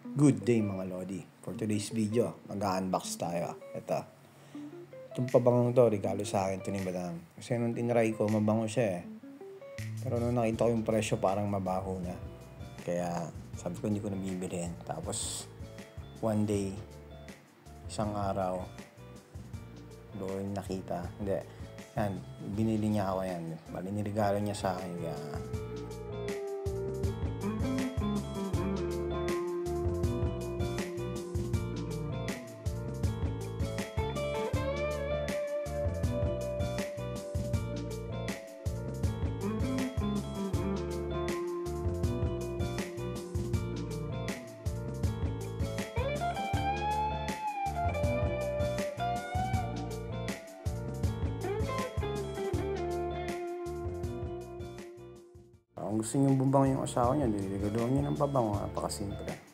Good day mga Lodi. For today's video, mag-unbox tayo. Itong pabangong to, regalo sa akin ito ni Madam. Kasi nung tinry ko, mabango siya eh. Pero nung nakita ko yung presyo, parang mabaho na. Kaya sabi ko hindi ko nabibilhin. Tapos one day, isang araw, doon nakita. Hindi, yan, binili niya ako yan. Bali, niregalo niya sa akin. Kaya kung gusto niyong bumbang yung asawa niya, diligadoon niya ng pabango. Napakasimple.